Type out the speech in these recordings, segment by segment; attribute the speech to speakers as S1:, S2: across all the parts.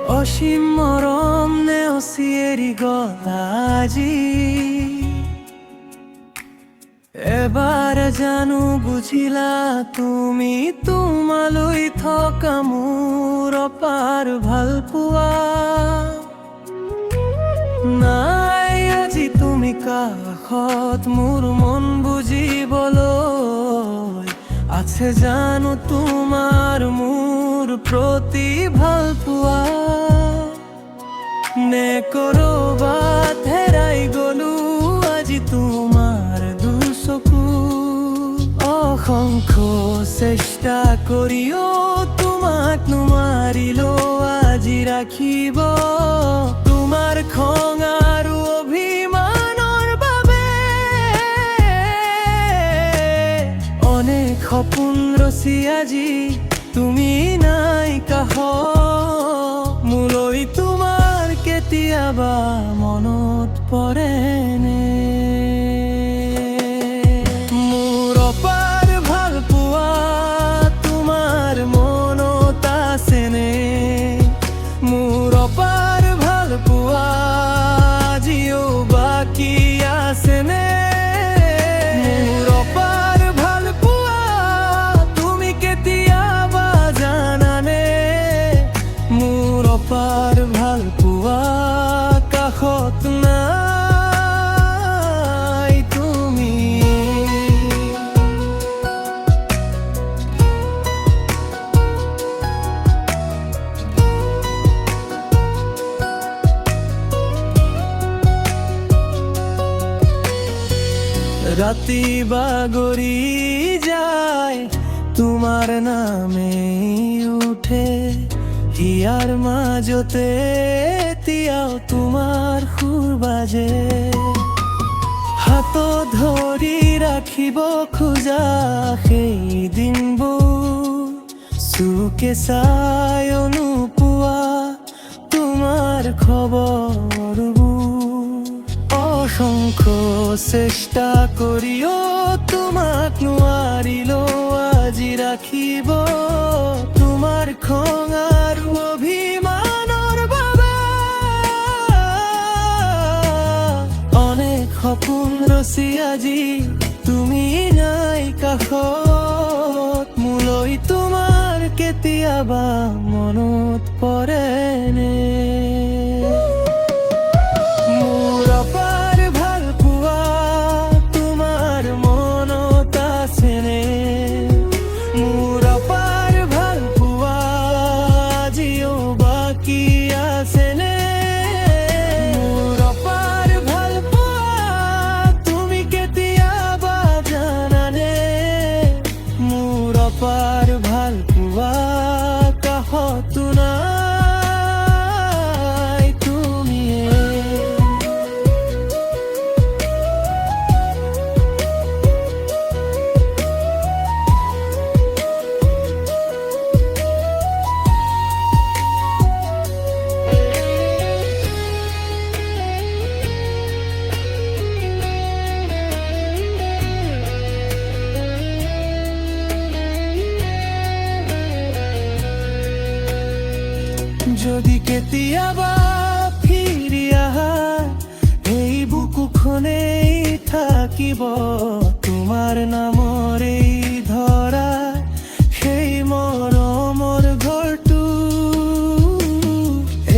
S1: অসীম মৰম নেওচি এৰি গলা আজি। এবাৰ জানো বুজিলা তুমি তোমালৈ থকা মোৰ অপাৰ ভাল পোৱা। নাই আজি তুমি কাষত মোৰ মন বুজিবলৈ। আছে জানো তোমাৰ মোৰ প্ৰতি ভাল পোৱা। নে কৰবাত হেৰাই গলো আজি তোমাৰ দুচকু। অসংখ্য চেষ্টা কৰিও তোমাক নোৱাৰিলো আজি ৰাখিব। তোমাৰ খং আৰু অভিমানৰ বাবে অনেক সপোন ৰচি আজি তুমি নাই কাষত। মোলৈ তোমাৰ কেতিয়াবা মনত পৰেনে? মোৰ অপাৰ ভাল পোৱা তোমাৰ মনত আছেনে? মোৰ অপাৰ ভাল পোৱা আজিও বাকী আছেনে? মোৰ অপাৰ ভাল পোৱা তুমি কেতিয়াবা জানানে? মোৰ অপাৰ ভাল পোৱা কাষত নাই তুমি। ৰাতি বাগৰি যায় তোমাৰ নামে উঠে। হিয়াৰ মাজতে এতিয়াও তোমাৰ সুৰ বাজে। হাতত ধৰি ৰাখিব খোজা সেই দিনবোৰ চুকে চাই নোপোৱা তোমাৰ খবৰবোৰ। অসংখ্য চেষ্টা কৰিও তোমাক নোৱাৰিলো আজি ৰাখিব। তোমাৰ খং আৰু অভিমানৰ বাবে অনেক সপোন ৰচি আজি তুমি নাই কাষত। মোলৈ তোমাৰ কেতিয়াবা মনত পৰেনে? মোৰ অপাৰ ভাল পোৱা তোমাৰ মনত আছেনে? মোৰ অপাৰ ভাল পোৱা আজিও বাকী আছেনে? মোৰ অপাৰ ভাল পোৱা তুমি কেতিয়াবা জানানে? মোৰ অপাৰ ভাল পোৱা কাষত নাই তুমি। যদি কেতিয়াবা ফিৰি আহা এই বুকুখনেই থাকিব তোমাৰ নামৰে ধৰা সেই মৰমৰ ঘৰটো।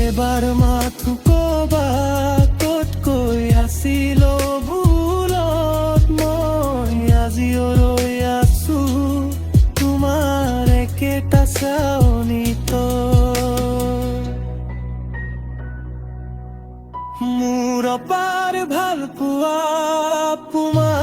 S1: এবাৰ মাথো কবা ক'তকৈ আছিল ভুলত মই আজিও ৰৈ আছো তোমাৰ একেটা চাউনিত। মোৰ অপাৰ ভাল পোৱা তোমাৰ